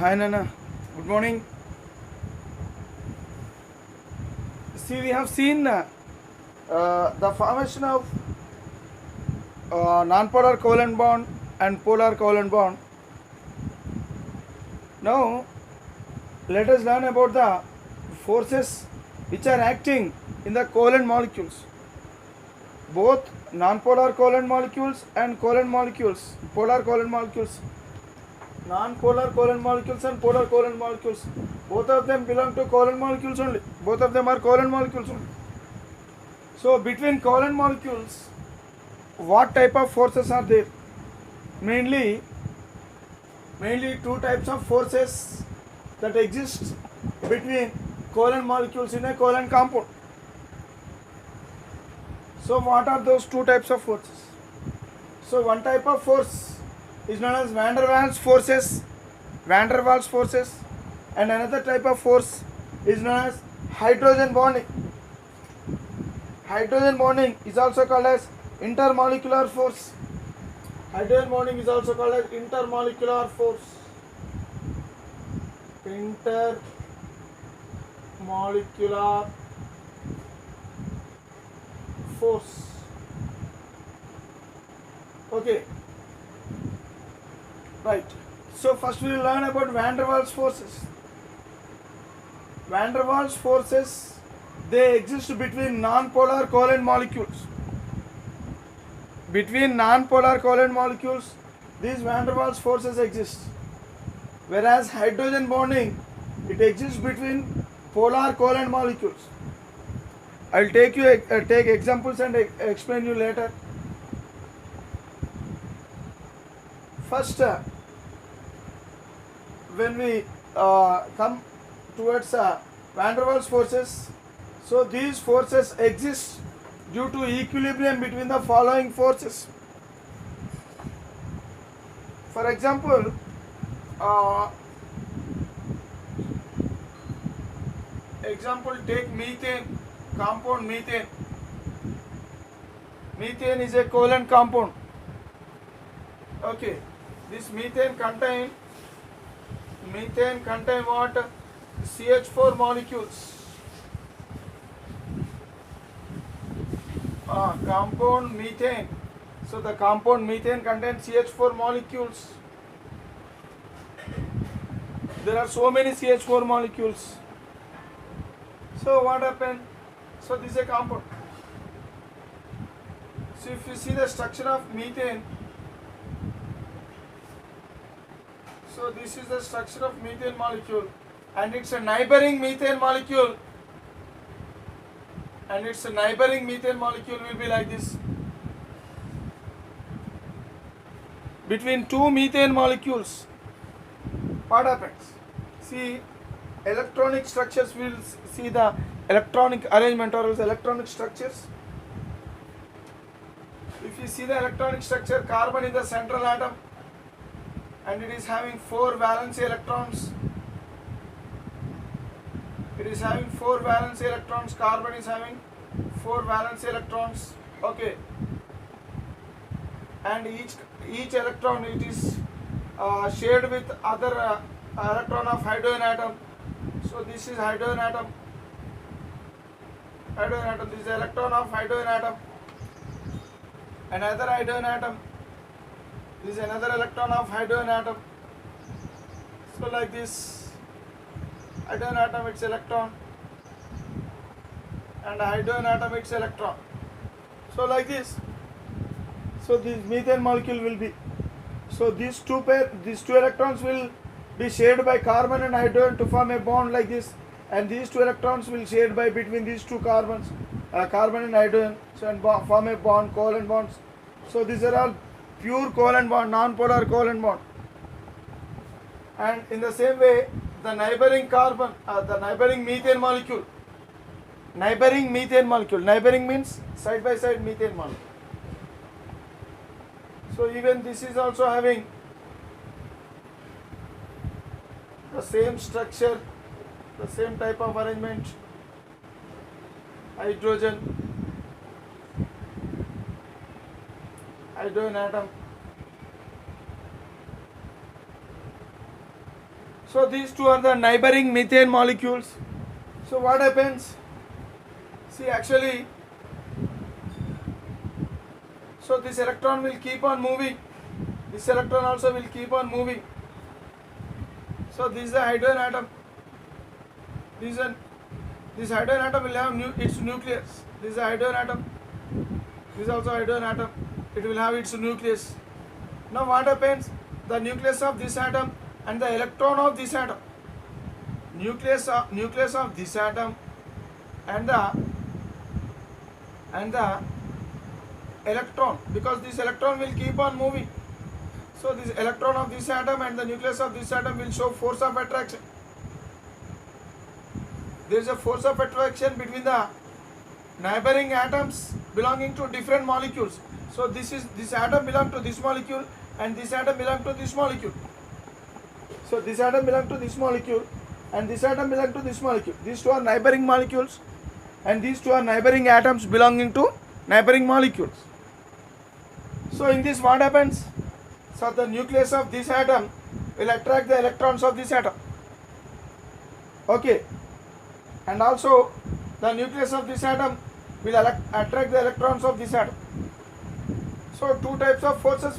Hi Nana, good morning. See, we have seen the formation of non-polar covalent bond and polar covalent bond. Now, let us learn about the forces which are acting in the covalent molecules. Both non-polar covalent molecules and covalent molecules, polar covalent molecules, non-polar covalent molecules and polar covalent molecules. Both of them belong to covalent molecules only. Both of them are covalent molecules only. So between covalent molecules, what type of forces are there? Mainly two types of forces that exist between covalent molecules in a covalent compound. So what are those two types of forces? So one type of force is known as van der Waals forces, and another type of force is known as hydrogen bonding. Hydrogen bonding is also called as intermolecular force. Hydrogen bonding is also called as intermolecular force. Intermolecular force. Okay. Right. So first we will learn about van der Waals forces. Van der Waals forces, they exist between non-polar covalent molecules. Between non-polar covalent molecules, these van der Waals forces exist. Whereas hydrogen bonding, it exists between polar covalent molecules. I will take examples and explain you later. First, when we come towards van der Waals forces, so these forces exist due to equilibrium between the following forces. For example, take methane, compound methane. Methane is a covalent compound. Okay, this methane contain what? CH4 molecules. Compound methane. So the compound methane contains CH4 molecules. There are so many CH4 molecules. So what happened? So this is a compound. So if you see the structure of methane, so this is the structure of methane molecule, and it's a neighboring methane molecule, will be like this. Between two methane molecules, what happens? See, electronic structures, will see the electronic arrangement or electronic structures. If you see the electronic structure, carbon is the central atom and it is having 4 valence electrons. Carbon is having 4 valence electrons. Okay. And each electron, it is shared with other electron of hydrogen atom. So this is hydrogen atom. This is the electron of hydrogen atom. Another hydrogen atom. This is another electron of hydrogen atom. So like this, hydrogen atom, its electron, and hydrogen atom, its electron. So like this. So this methane molecule will be. So these two electrons will be shared by carbon and hydrogen to form a bond like this, and these 2 electrons will shared by between these 2 carbons, carbon and hydrogen, so and form a bond, covalent bonds. So these are all pure covalent bond, non-polar covalent bond. And in the same way, the neighboring methane molecule. Neighboring means side by side methane molecule. So even this is also having the same structure, the same type of arrangement. Hydrogen atom. So these two are the neighboring methane molecules. So what happens? See, actually, so this electron will keep on moving. This electron also will keep on moving. So this is the hydrogen atom. This hydrogen atom will have its nucleus. This is a hydrogen atom. This is also a hydrogen atom. It will have its nucleus. Now what happens? The nucleus of this atom and the electron of this atom. Nucleus of this atom and the electron, because this electron will keep on moving. So this electron of this atom and the nucleus of this atom will show force of attraction. There is a force of attraction between the neighboring atoms belonging to different molecules. So this atom belongs to this molecule and this atom belongs to this molecule. So this atom belongs to this molecule and this atom belongs to this molecule. These two are neighboring molecules and these two are neighboring atoms belonging to neighboring molecules. So in this what happens? So the nucleus of this atom will attract the electrons of this atom. Okay. And also the nucleus of this atom will attract the electrons of this atom. So two types of forces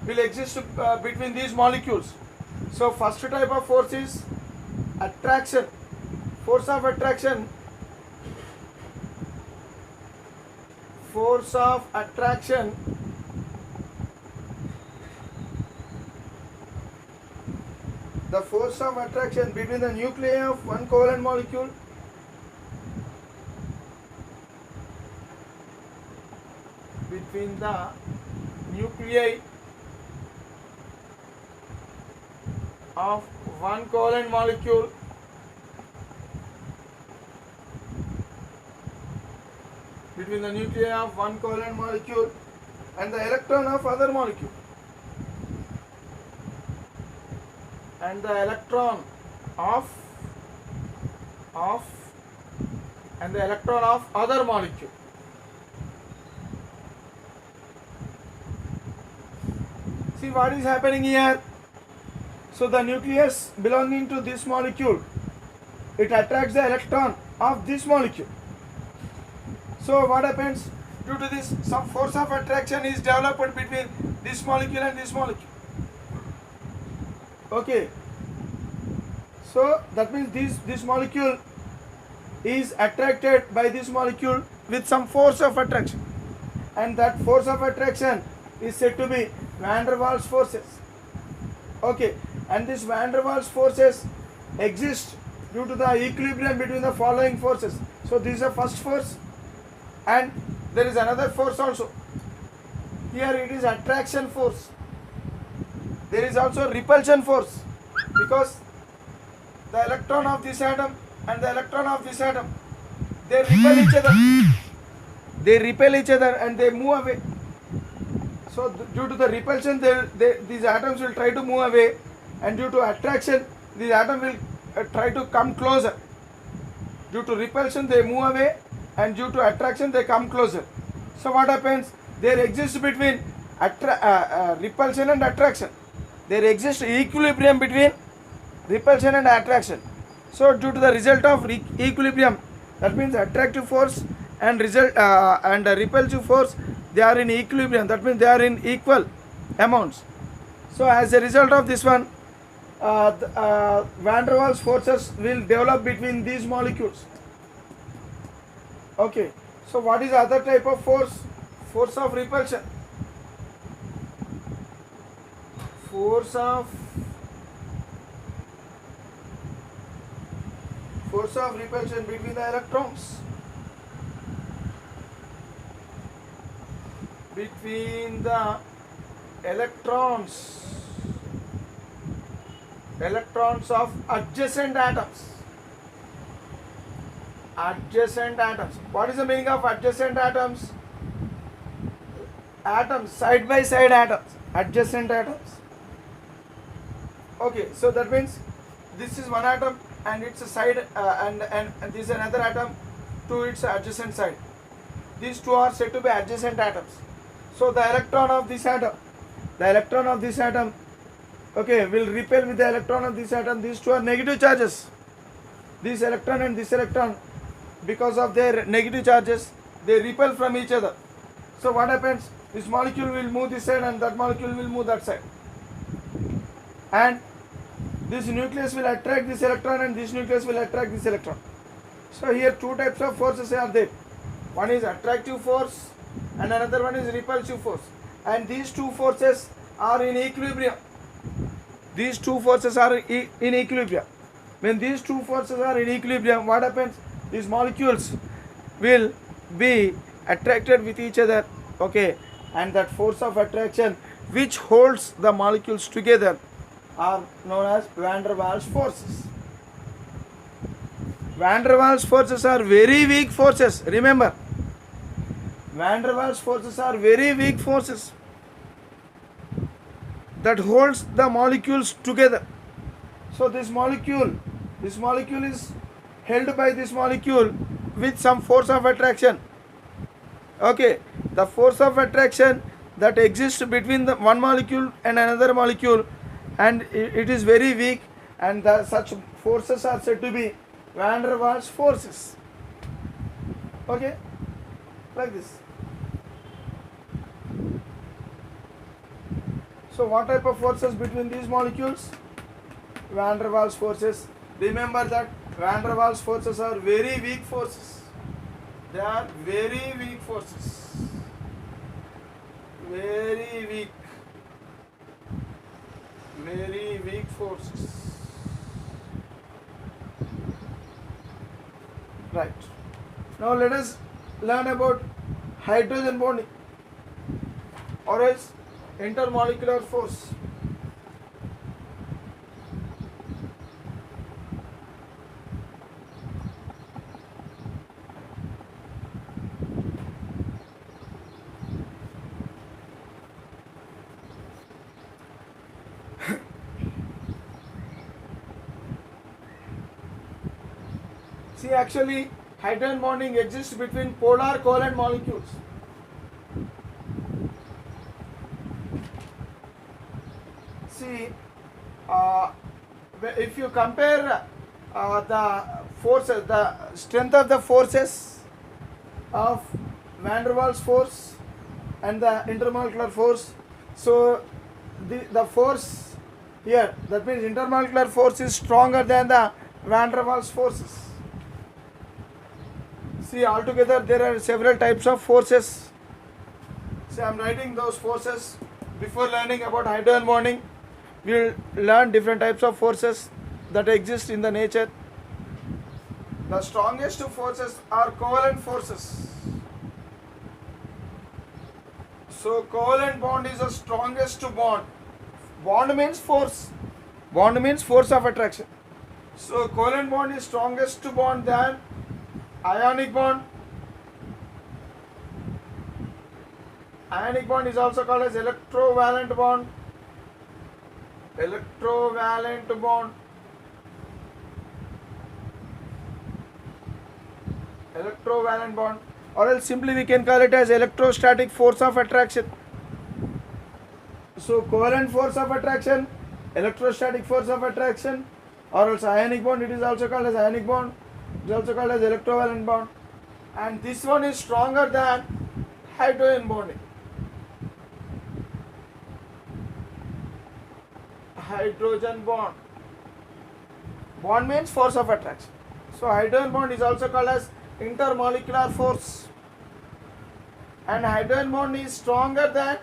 will exist between these molecules. So first type of force is attraction. Force of attraction. Force of attraction the force of attraction between the nuclei of one covalent molecule between the nuclei of one covalent molecule between the nuclei of one covalent molecule and the electron of other molecule and the electron of other molecule. See what is happening here. So the nucleus belonging to this molecule, it attracts the electron of this molecule. So what happens? Due to this, some force of attraction is developed between this molecule and this molecule. Okay. So that means this molecule is attracted by this molecule with some force of attraction, and that force of attraction is said to be van der Waals forces. Okay, and these van der Waals forces exist due to the equilibrium between the following forces. So this is the first force, and there is another force also. Here it is attraction force. There is also repulsion force, because the electron of this atom and the electron of this atom, they repel each other. They repel each other and they move away. So due to the repulsion, these atoms will try to move away, and due to attraction, these atoms will try to come closer. Due to repulsion, they move away, and due to attraction, they come closer. So what happens? There exists between repulsion and attraction. There exists equilibrium between repulsion and attraction. So due to the result of equilibrium, that means attractive force and repulsive force, they are in equilibrium. That means they are in equal amounts. So as a result of this one, van der Waals forces will develop between these molecules. Okay. So what is the other type of force? Force of repulsion. Force of repulsion between the electrons. Between the electrons of adjacent atoms. Adjacent atoms. What is the meaning of adjacent atoms? Atoms, side by side atoms. Adjacent atoms. Okay, so that means this is one atom and its a side and this is another atom to its adjacent side. These two are said to be adjacent atoms. So the electron of this atom okay, will repel with the electron of this atom. These two are negative charges. This electron and this electron, because of their negative charges, they repel from each other. So what happens? This molecule will move this side and that molecule will move that side. And this nucleus will attract this electron and this nucleus will attract this electron. So here two types of forces are there. One is attractive force and another one is repulsive force. And these two forces are in equilibrium. These two forces are in equilibrium. When these two forces are in equilibrium, what happens? These molecules will be attracted with each other, okay, and that force of attraction which holds the molecules together are known as van der Waals forces. Van der Waals forces are very weak forces. Remember, van der Waals forces are very weak forces that holds the molecules together. So this molecule is held by this molecule with some force of attraction. Okay, the force of attraction that exists between the one molecule and another molecule, and it is very weak, and such forces are said to be van der Waals forces. Okay, like this. So what type of forces between these molecules? Van der Waals forces. Remember that van der Waals forces are very weak forces. They are very weak forces. Very weak. Very weak forces. Right. Now let us learn about hydrogen bonding or else intermolecular force. See, actually, hydrogen bonding exists between polar covalent molecules. See, if you compare the forces, the strength of the forces of van der Waals force and the intermolecular force, so the force here, that means intermolecular force is stronger than the van der Waals forces. See, altogether there are several types of forces. See, I am writing those forces. Before learning about hydrogen bonding, we will learn different types of forces that exist in the nature. The strongest forces are covalent forces. So covalent bond is the strongest bond. Bond means force. Bond means force of attraction. So covalent bond is strongest bond than ionic bond. Ionic bond is also called as electrovalent bond. Electrovalent bond. Electrovalent bond, or else simply we can call it as electrostatic force of attraction. So covalent force of attraction, electrostatic force of attraction, or else ionic bond, it is also called as ionic bond. It is also called as electrovalent bond, and this one is stronger than hydrogen bonding. Hydrogen bond. Bond means force of attraction. So hydrogen bond is also called as intermolecular force, and hydrogen bond is stronger than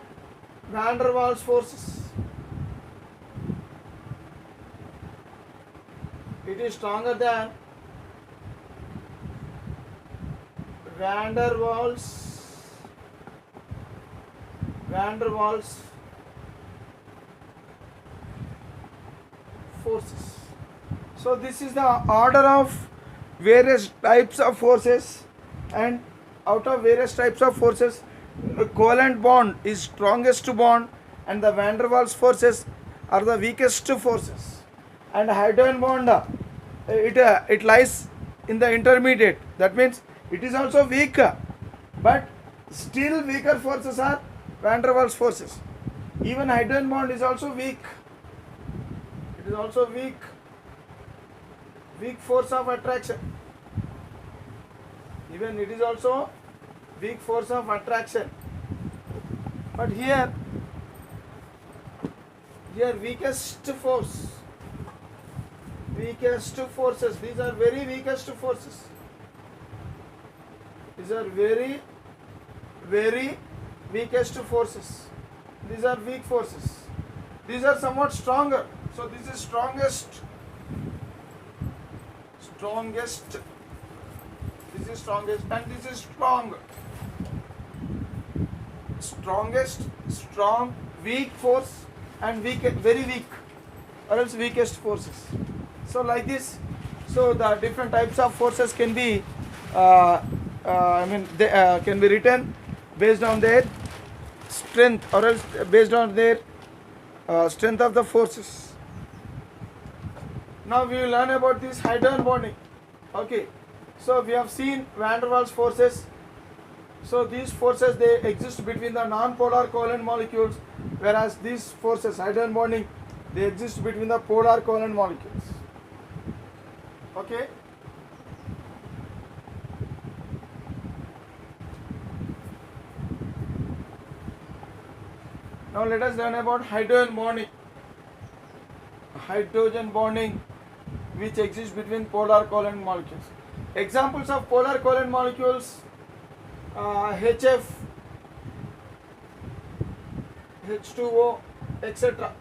van der Waals forces. It is stronger than van der Waals forces. So this is the order of various types of forces, and out of various types of forces, covalent bond is strongest bond and the van der Waals forces are the weakest forces, and hydrogen bond it lies in the intermediate. That means it is also weak, but still weaker forces are van der Waals forces. Even hydrogen bond is also weak. It is also weak force of attraction. Even it is also weak force of attraction. But here weakest forces. These are very weakest forces. These are very weakest forces. These are weak forces. These are somewhat stronger. So this is strongest. This is strongest, and this is strong. Strong, weak force, and very weak, or else weakest forces. So like this. So the different types of forces can be, they can be written based on their strength, or else based on their strength of the forces. Now we will learn about this hydrogen bonding. Okay, so we have seen van der Waals forces. So these forces, they exist between the non-polar covalent molecules, whereas these forces, hydrogen bonding, they exist between the polar covalent molecules. Okay. Now let us learn about hydrogen bonding. Hydrogen bonding, which exists between polar covalent molecules. Examples of polar covalent molecules: HF, H2O, etc.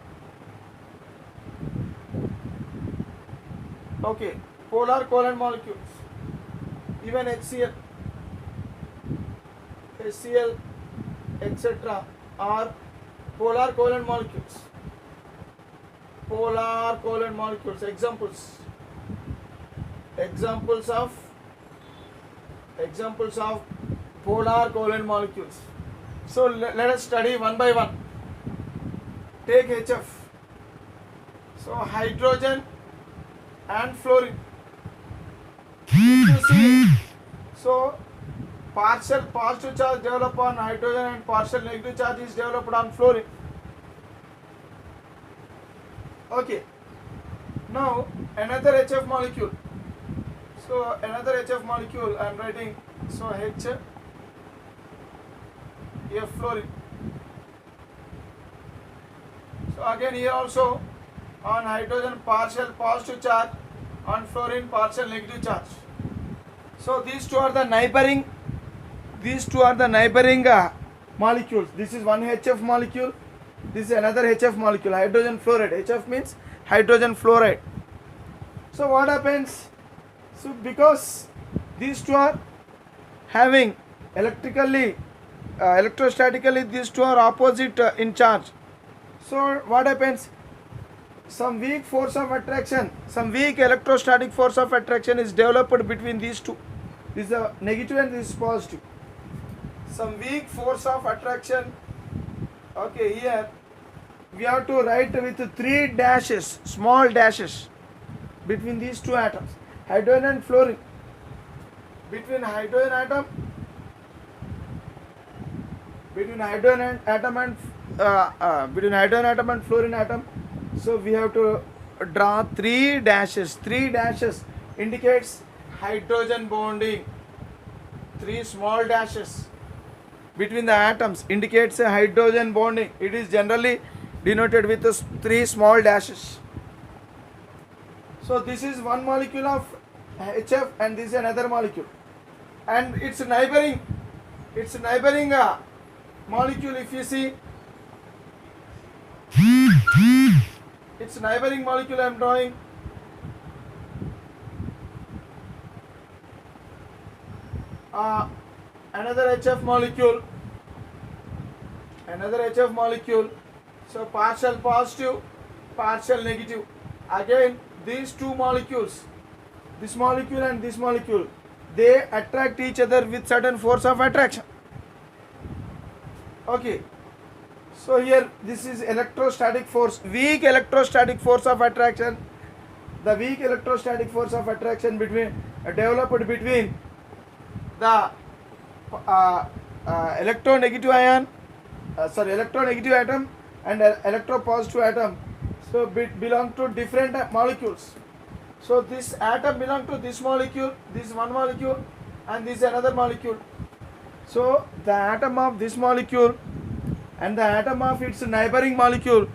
Okay, polar covalent molecules. Even HCl, etc. are polar covalent molecules. Polar covalent molecules. Examples of polar covalent molecules. So let us study one by one. Take HF. So hydrogen and fluorine. If you see, so partial positive charge developed on hydrogen and partial negative charge is developed on fluorine. Okay. Now another HF molecule. So another HF molecule I am writing. So HF fluorine. So again here also on hydrogen partial positive charge, on fluorine partial negative charge. So these two are the neighboring molecules. This is one HF molecule. This is another HF molecule, hydrogen fluoride. HF means hydrogen fluoride. So what happens? So because these two are having electrostatically these two are opposite in charge. So what happens? Some weak force of attraction, some weak electrostatic force of attraction is developed between these two. This is a negative and this is positive. Some weak force of attraction. Okay, here we have to write with 3 dashes, small dashes, between these two atoms, hydrogen and fluorine. Between hydrogen atom and fluorine atom. So we have to draw 3 dashes. 3 dashes indicates hydrogen bonding. 3 small dashes between the atoms indicates a hydrogen bonding. It is generally denoted with 3 small dashes. So this is one molecule of HF and this is another molecule, and its neighboring molecule, if you see, its neighboring molecule I am drawing. Another HF molecule. So partial positive, partial negative. Again these two molecules, this molecule and this molecule, they attract each other with certain force of attraction. Okay. So here this is electrostatic force, weak electrostatic force of attraction. The weak electrostatic force of attraction developed between the electronegative atom and electropositive atom. So belong to different molecules. So this atom belong to this molecule, this one molecule, and this another molecule. So the atom of this molecule and the atom of its neighboring molecule,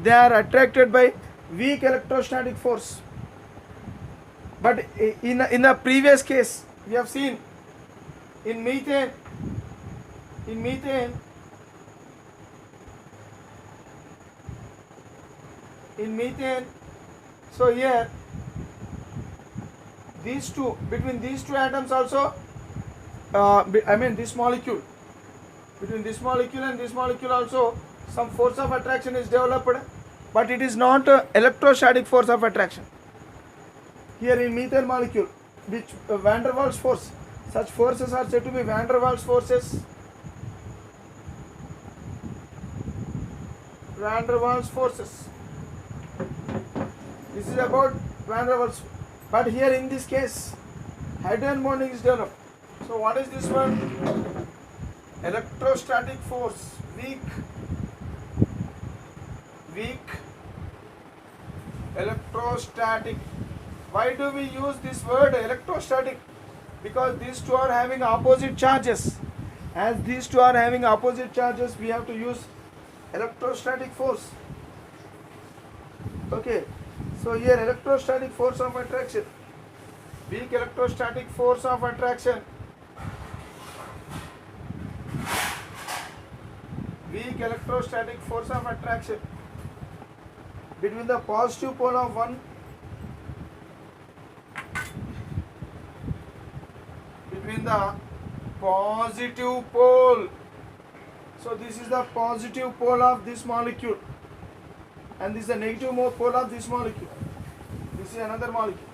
they are attracted by weak electrostatic force. But in the previous case, we have seen in methane, in methane, in methane, so here these two, between these two atoms also, I mean this molecule, between this molecule and this molecule also some force of attraction is developed, but it is not electrostatic force of attraction. Here in methane molecule, which van der Waals force, such forces are said to be van der Waals forces. Van der Waals forces. This is about van der Waals. But here in this case, hydrogen bonding is developed. So what is this one? Electrostatic force, weak electrostatic. Why do we use this word electrostatic? Because these two are having opposite charges. As these two are having opposite charges, we have to use electrostatic force. Okay, so here electrostatic force of attraction, weak electrostatic force of attraction, weak electrostatic force of attraction between the positive pole of one, between the positive pole. So this is the positive pole of this molecule, and this is the negative pole of this molecule. This is another molecule.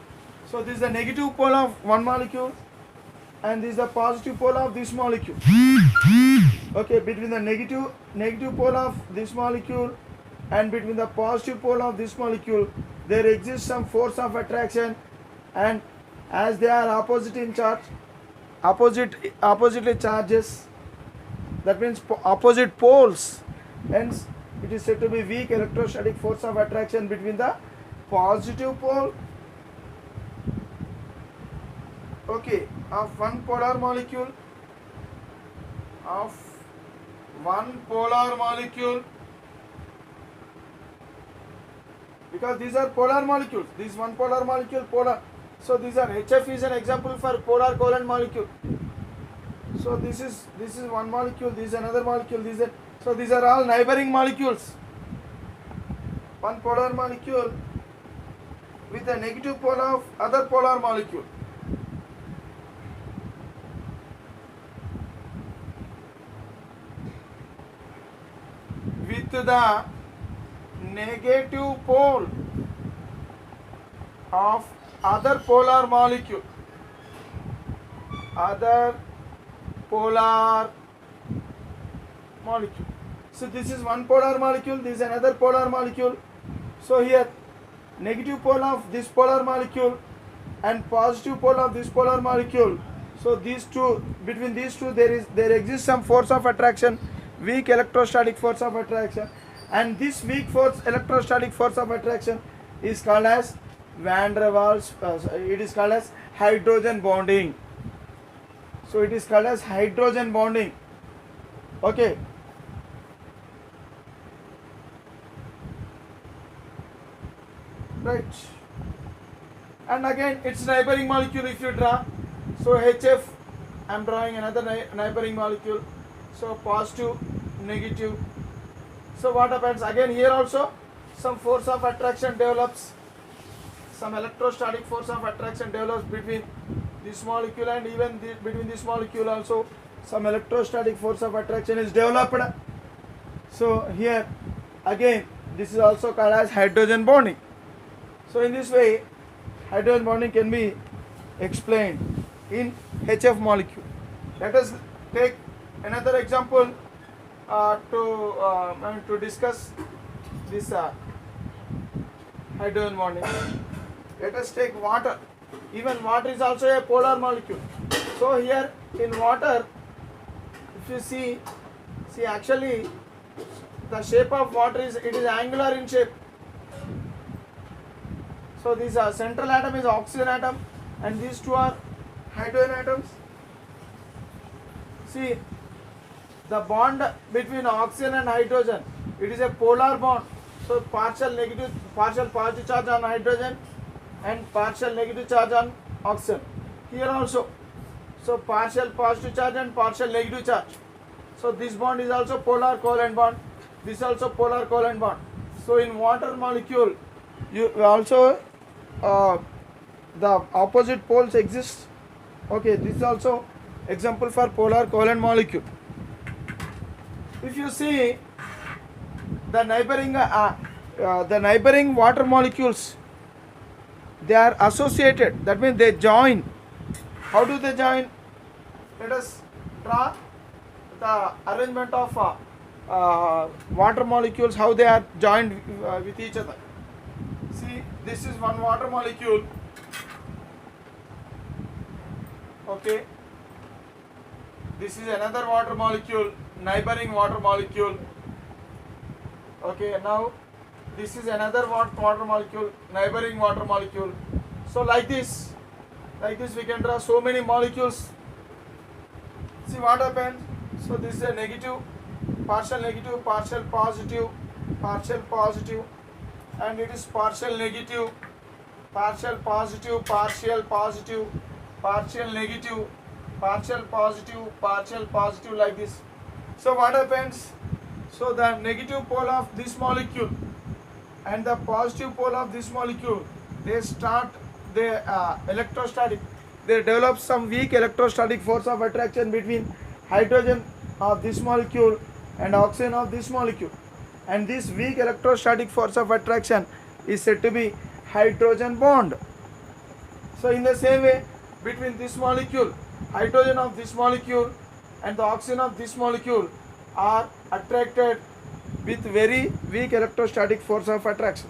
So this is the negative pole of one molecule, and this is the positive pole of this molecule. Okay, between the negative pole of this molecule and between the positive pole of this molecule, there exists some force of attraction, and as they are opposite in charge, oppositely charges, that means opposite poles, hence it is said to be weak electrostatic force of attraction between the positive pole, okay, of one polar molecule, because these are polar molecules. This one polar molecule, polar. So these are, HF is an example for polar covalent molecule. So this is one molecule, this is another molecule, so these are all neighboring molecules. One polar molecule with a negative pole of other polar molecule. With the negative pole of other polar molecule. So this is one polar molecule, this is another polar molecule. So here negative pole of this polar molecule and positive pole of this polar molecule. So these two, between these two there exists some force of attraction, weak electrostatic force of attraction, and this weak electrostatic force of attraction is called as van der Waals. It is called as hydrogen bonding. So it is called as hydrogen bonding. Okay. Right. And again its neighboring molecule if you draw. So HF, I am drawing another neighboring molecule. So positive, negative. So what happens? Again here also some force of attraction develops. Some electrostatic force of attraction develops between this molecule, and even between this molecule also some electrostatic force of attraction is developed. So here again this is also called as hydrogen bonding. So in this way hydrogen bonding can be explained in HF molecule. Let us take another example to discuss this hydrogen bonding. Let us take water. Even water is also a polar molecule. So here in water, if you see actually the shape of water is angular in shape. So this central atom is oxygen atom, and these two are hydrogen atoms. See, the bond between oxygen and hydrogen, it is a polar bond. So partial positive charge on hydrogen and partial negative charge on oxygen. Here also, so partial positive charge and partial negative charge. So this bond is also polar covalent bond. This also polar covalent bond. So in water molecule, you also the opposite poles exist. Okay, this is also example for polar covalent molecule. If you see the neighboring water molecules, they are associated. That means they join. How do they join? Let us draw the arrangement of water molecules, how they are joined with each other. See, this is one water molecule. Okay, this is another water molecule, neighboring water molecule. Okay, now this is another water molecule, neighboring water molecule. So like this we can draw so many molecules. See what happens. So this is a negative, partial positive, and it is partial negative, partial positive, partial negative, partial positive, like this. So what happens? So the negative pole of this molecule and the positive pole of this molecule, they start the electrostatic. They develop some weak electrostatic force of attraction between hydrogen of this molecule and oxygen of this molecule. And this weak electrostatic force of attraction is said to be hydrogen bond. So in the same way, between this molecule, hydrogen of this molecule and the oxygen of this molecule are attracted with very weak electrostatic force of attraction.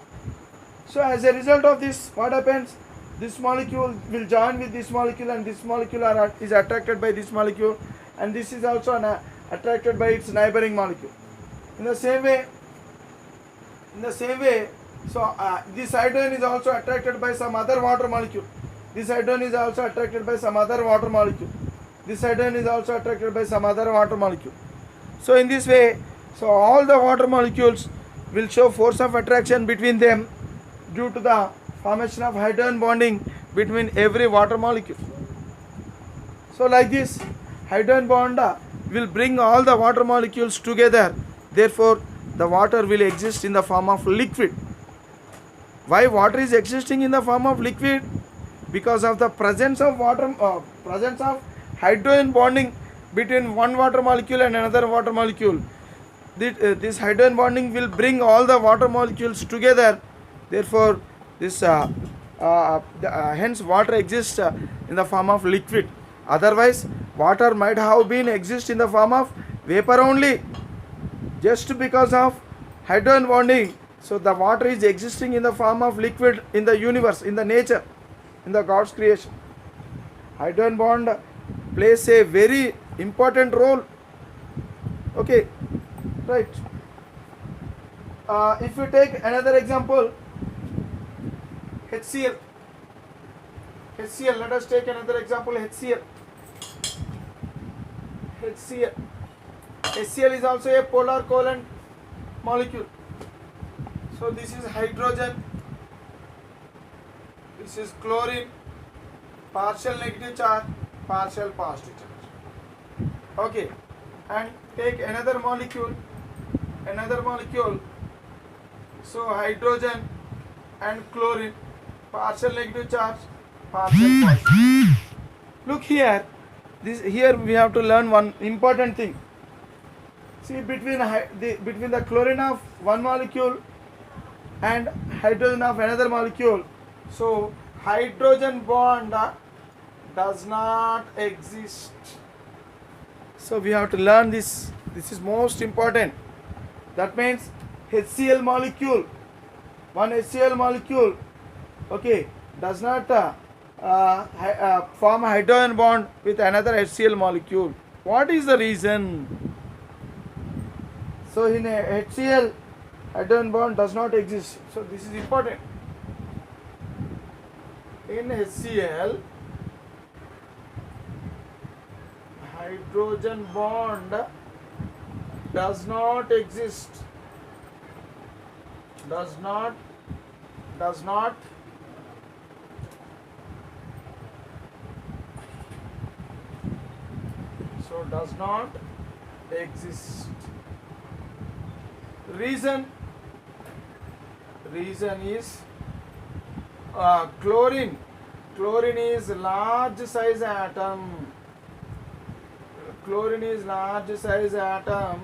So as a result of this, what happens? This molecule will join with this molecule, and this molecule is attracted by this molecule, and this is also attracted by its neighboring molecule. In the same way, so this hydrogen is also attracted by some other water molecule. This hydrogen is also attracted by some other water molecule. This hydrogen is also attracted by some other water molecule. So in this way, so all the water molecules will show force of attraction between them due to the formation of hydrogen bonding between every water molecule. So like this, hydrogen bond will bring all the water molecules together. Therefore, the water will exist in the form of liquid. Why water is existing in the form of liquid? Because of the presence of hydrogen bonding between one water molecule and another water molecule. This hydrogen bonding will bring all the water molecules together. Therefore, this hence water exists in the form of liquid. Otherwise, water might have been exist in the form of vapor only. Just because of hydrogen bonding, so the water is existing in the form of liquid in the universe, in the nature, in the God's creation. Hydrogen bond plays a very important role. Okay, right. If you take another example, HCl. Let us take another example, HCl. HCl is also a polar covalent molecule. So this is hydrogen, this is chlorine, partial negative charge, partial positive charge. Okay, and take another molecule. So hydrogen and chlorine, partial negative charge, partial positive. Look here, here we have to learn one important thing. See, between the chlorine of one molecule and hydrogen of another molecule, so hydrogen bond does not exist. So we have to learn this. This is most important. That means HCl molecule, one HCl molecule, okay, does not form a hydrogen bond with another HCl molecule. What is the reason? So in a HCl, hydrogen bond does not exist. So this is important. In HCl, hydrogen bond does not exist. Does not so does not exist. Reason is chlorine is large size atom. Chlorine is large size atom.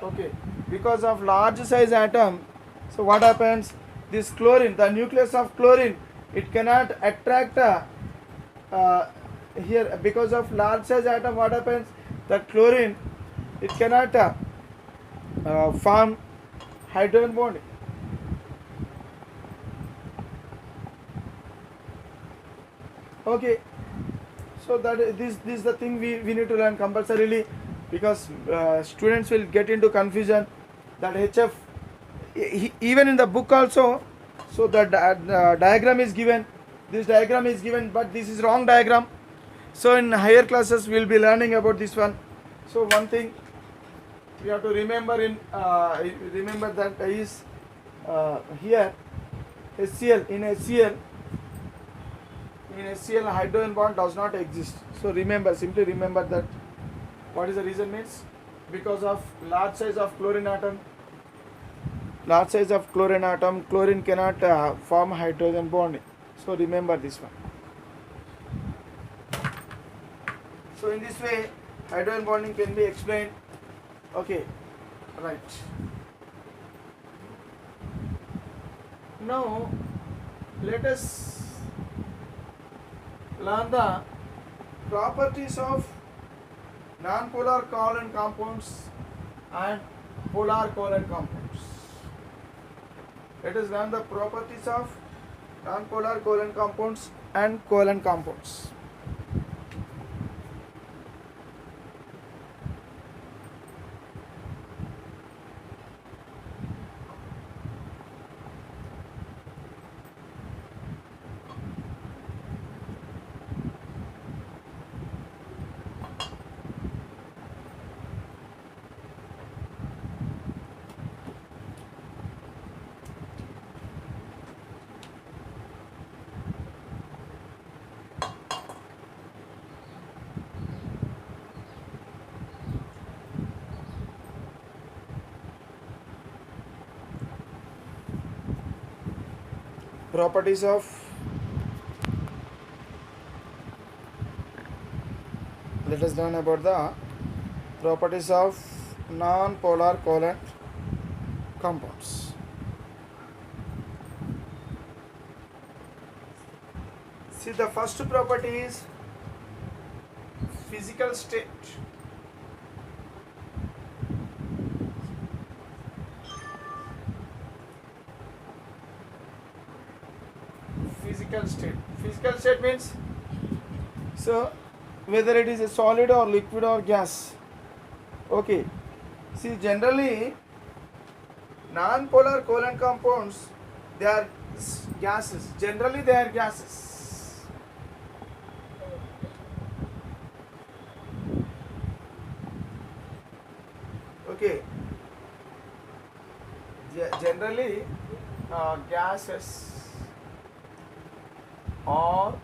Okay, because of large size atom, so what happens, this chlorine, the nucleus of chlorine, it cannot attract here, because of large size atom, what happens, the chlorine, it cannot form hydrogen bond. Okay, so that this is the thing we need to learn compulsorily, because students will get into confusion that HF, even in the book also, so the diagram is given, this diagram is given, but this is wrong diagram. So in higher classes we will be learning about this one. So one thing we have to remember that is here HCl, in HCl hydrogen bond does not exist. So simply remember that. What is the reason means? Because of large size of chlorine atom. Large size of chlorine atom, chlorine cannot form hydrogen bond. So remember this one. So in this way, hydrogen bonding can be explained. Okay, right. Now let us learn the properties of non-polar covalent compounds and polar covalent compounds. Let us learn the properties of non-polar covalent compounds and covalent compounds. Properties of let us learn about the properties of non-polar covalent compounds. See, the first property is physical state. Physical state means, so whether it is a solid or liquid or gas. Okay, see, generally non-polar covalent compounds, they are gases. Generally they are gases. Okay, generally gases or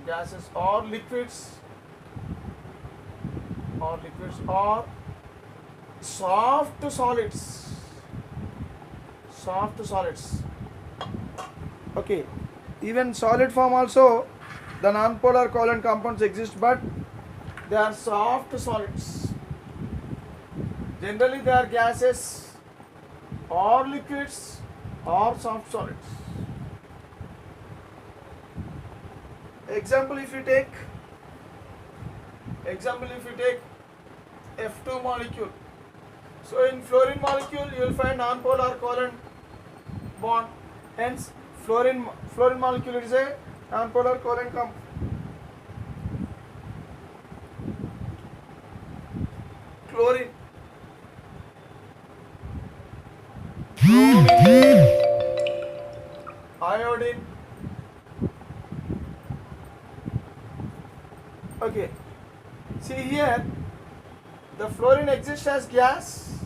gases or liquids or soft solids. Okay, even solid form also the non-polar covalent compounds exist, but they are soft solids. Generally they are gases or liquids or soft solids. Example, if you take F2 molecule. So in fluorine molecule you will find non-polar covalent bond. Hence fluorine molecule is a non-polar covalent compound. Chlorine iodine. Okay, see here, the fluorine exists as gas,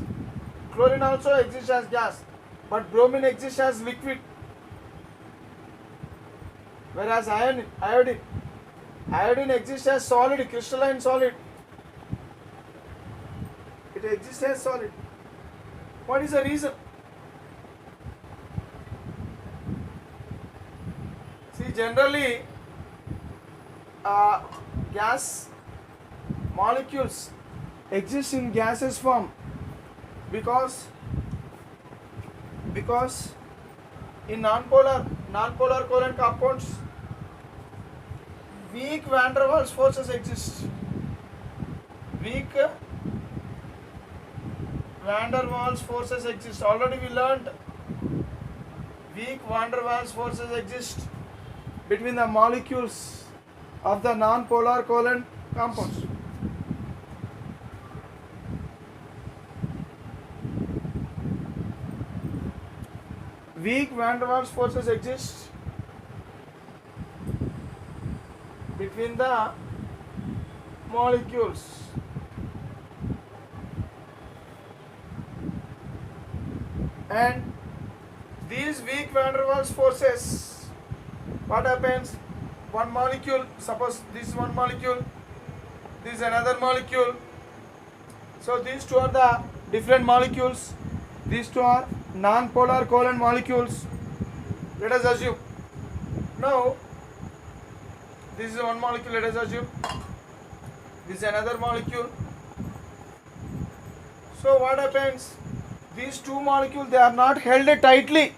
chlorine also exists as gas, but bromine exists as liquid, whereas iodine exists as solid, crystalline solid. It exists as solid. What is the reason? See, generally, gas molecules exist in gaseous form because in non-polar covalent compounds, weak van der Waals forces exist. Weak van der Waals forces exist. Already we learned weak van der Waals forces exist between the molecules of the non-polar covalent compounds. Weak van der Waals forces exist between the molecules. And these weak van der Waals forces, what happens? One molecule, suppose this is one molecule, this is another molecule. So these two are the different molecules. These two are non-polar covalent molecules. Let us assume. Now, this is one molecule, let us assume. This is another molecule. So what happens? These two molecules, they are not held tightly.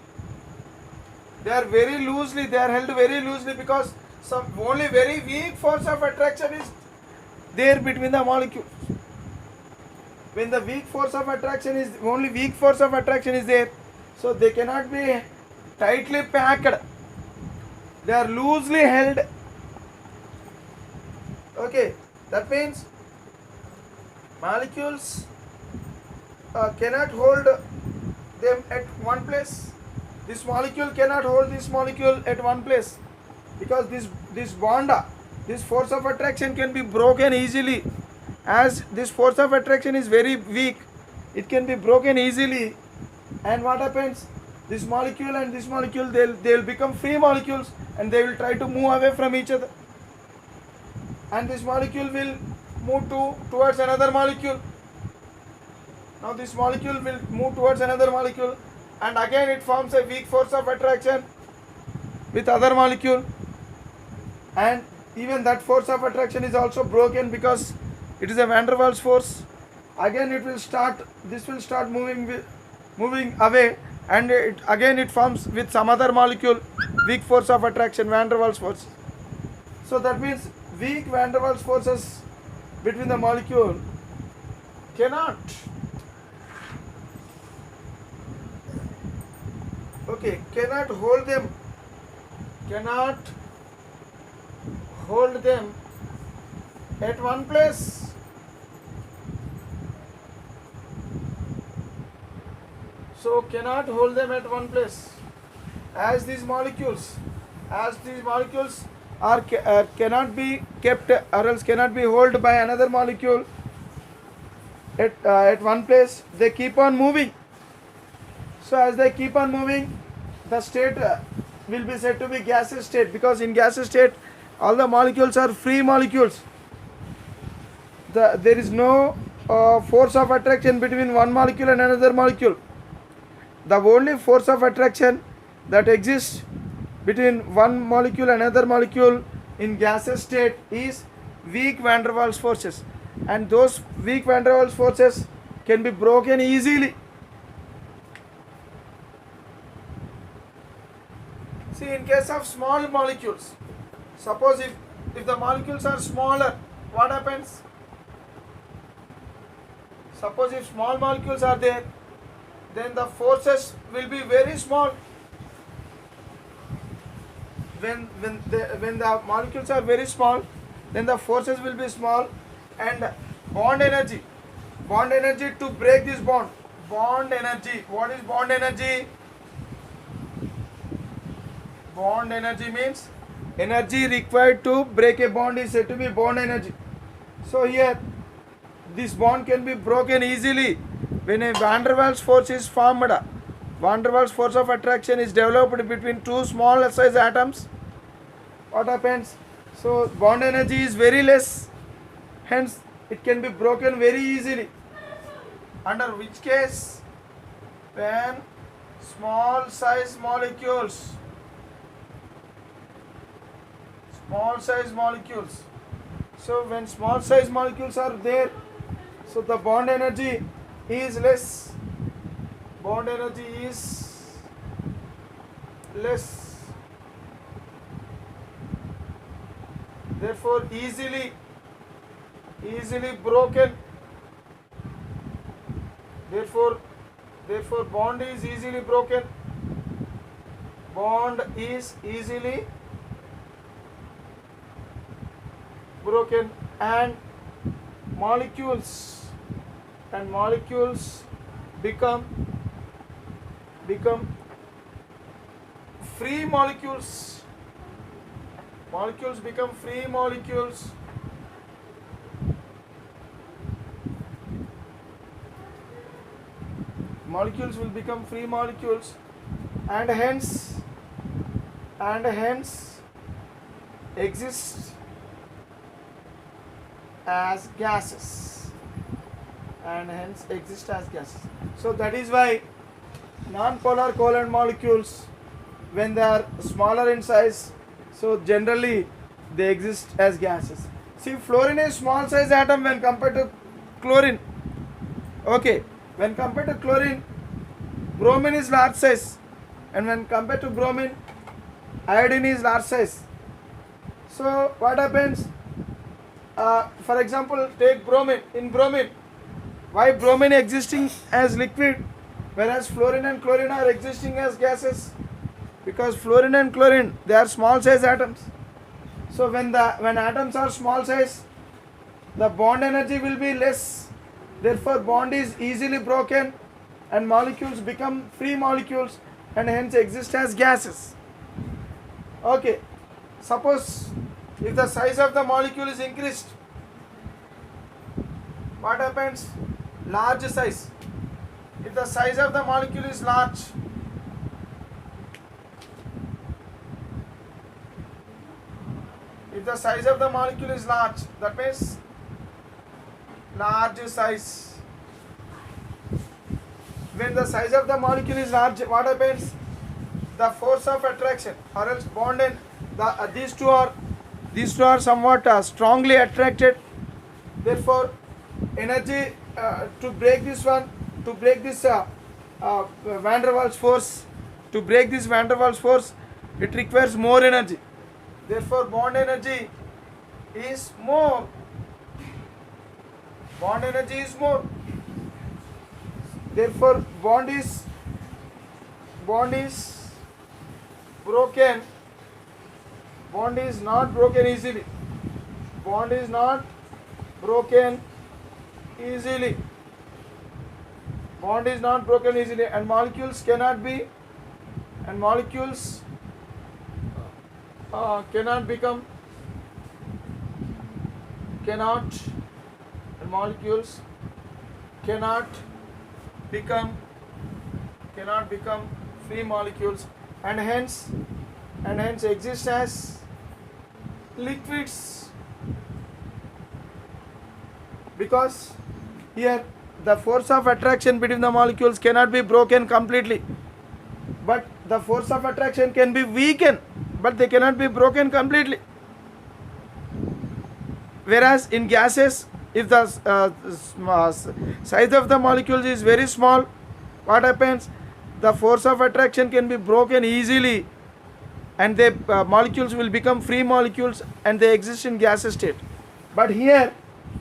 They are very loosely, they are held very loosely because only very weak force of attraction is there between the molecules. When the weak force of attraction is, only weak force of attraction is there, so they cannot be tightly packed. They are loosely held. Okay, that means molecules cannot hold them at one place. This molecule cannot hold this molecule at one place because this bond, this force of attraction can be broken easily. As this force of attraction is very weak, it can be broken easily. And what happens? This molecule and this molecule, they'll become free molecules and they will try to move away from each other. And this molecule will move towards another molecule. Now this molecule will move towards another molecule, and again it forms a weak force of attraction with other molecule, and even that force of attraction is also broken because it is a van der Waals force. Again it will start, this will start moving away, and again it forms with some other molecule weak force of attraction, van der Waals force. So that means weak van der Waals forces between the molecule cannot hold them at one place. So cannot hold them at one place, as these molecules are cannot be kept or else cannot be held by another molecule at one place. They keep on moving. So as they keep on moving, the state will be said to be gaseous state, because in gaseous state all the molecules are free molecules. There is no force of attraction between one molecule and another molecule. The only force of attraction that exists between one molecule and another molecule in gaseous state is weak van der Waals forces, and those weak van der Waals forces can be broken easily. See, in case of small molecules, suppose if the molecules are smaller, what happens? Suppose if small molecules are there, then the forces will be very small. When the molecules are very small, then the forces will be small, and bond energy to break this bond. Bond energy. What is bond energy? Bond energy means energy required to break a bond is said to be bond energy. So here this bond can be broken easily when a van der Waals force is formed. Van der Waals force of attraction is developed between two small size atoms. What happens? So bond energy is very less, hence it can be broken very easily. Under which case? When small size molecules so when small size molecules are there, so the bond energy is less, therefore easily broken, therefore bond is easily broken, and molecules become free molecules become free molecules. Molecules will become free molecules, and hence exist as gases, So that is why non-polar covalent molecules, when they are smaller in size, so generally they exist as gases. See, fluorine is small size atom when compared to chlorine. Okay, when compared to chlorine, bromine is large size, and when compared to bromine, iodine is large size. So what happens? For example, take bromine. In bromine, why bromine existing as liquid, whereas fluorine and chlorine are existing as gases? Because fluorine and chlorine, they are small size atoms. So when atoms are small size, the bond energy will be less. Therefore, bond is easily broken, and molecules become free molecules, and hence exist as gases. Okay, suppose if the size of the molecule is increased, what happens? Large size. If the size of the molecule is large, that means large size. When the size of the molecule is large, what happens? The force of attraction, or else bond, and these two are somewhat strongly attracted. Therefore, energy to break this van der Waals force, it requires more energy. Therefore, bond energy is more. Therefore, bond is broken. Bond is not broken easily. And molecules cannot become free molecules, and hence exist as liquids, because here the force of attraction between the molecules cannot be broken completely, but the force of attraction can be weakened, but they cannot be broken completely. Whereas in gases, if the size of the molecules is very small, what happens? The force of attraction can be broken easily, and the molecules will become free molecules, and they exist in gaseous state. But here,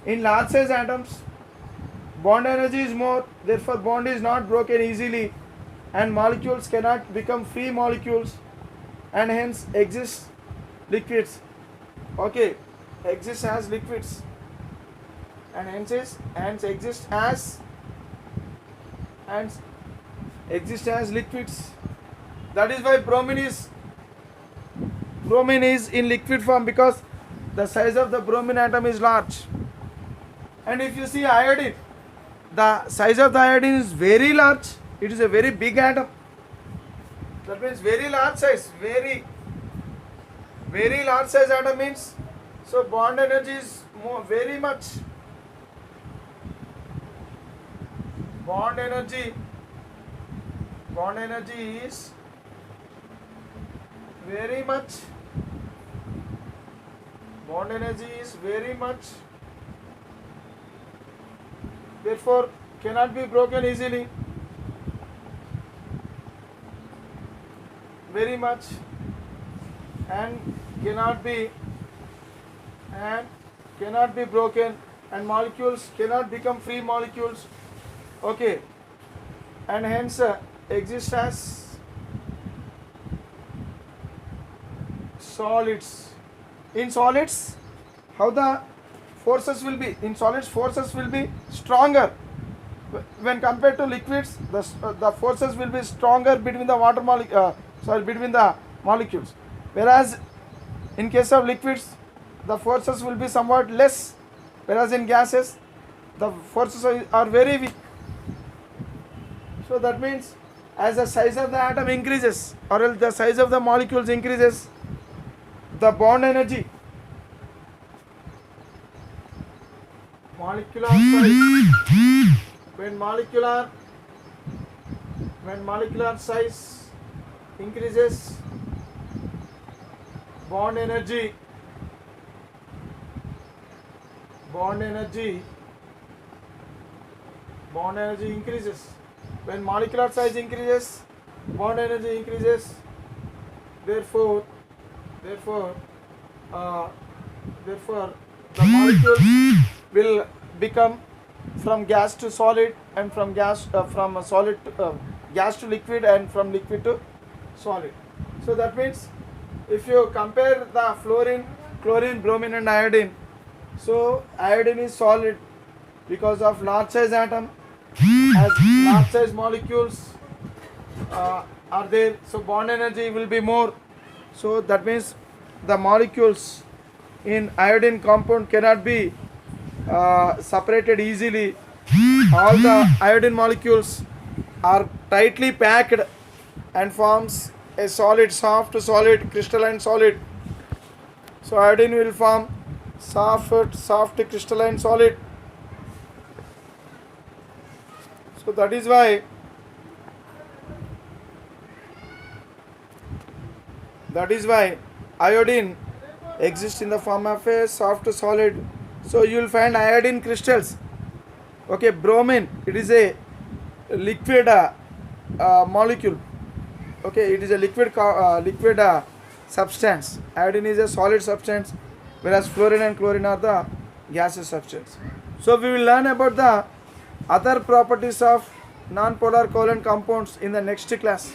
in large size atoms, bond energy is more, therefore bond is not broken easily, and molecules cannot become free molecules, and hence exist liquids. Okay, exist as liquids, and hence exist as liquids. That is why bromine is bromine is in liquid form because the size of the bromine atom is large. And if you see iodine, the size of the iodine is very large. It is a very big atom. That means very large size, very large size atom means, so bond energy is very much. Bond energy is very much. Bond energy is very much. Therefore, cannot be broken easily. Very much, and cannot be broken, and molecules cannot become free molecules. Okay, and hence exist as solids. In solids, how the forces will be? In solids, forces will be stronger. When compared to liquids, the forces will be stronger between the between the molecules. Whereas in case of liquids, the forces will be somewhat less. Whereas in gases, the forces are very weak. So that means as the size of the atom increases, or else the size of the molecules increases, the bond energy, molecular size, when molecular size increases, bond energy increases. When molecular size increases, bond energy increases. Therefore, the molecules will become from gas to solid, and from gas to liquid, and from liquid to solid. So that means if you compare the fluorine, chlorine, bromine and iodine, so iodine is solid because of large size atom, as large size molecules are there, so bond energy will be more. So that means the molecules in iodine compound cannot be separated easily. All the iodine molecules are tightly packed and forms a solid, soft solid, crystalline solid. So iodine will form soft crystalline solid. So that is why iodine exists in the form of a soft solid. So you will find iodine crystals. Okay, bromine, it is a liquid molecule. Okay, it is a liquid substance. Iodine is a solid substance, whereas fluorine and chlorine are the gaseous substance. So we will learn about the other properties of non-polar covalent compounds in the next class.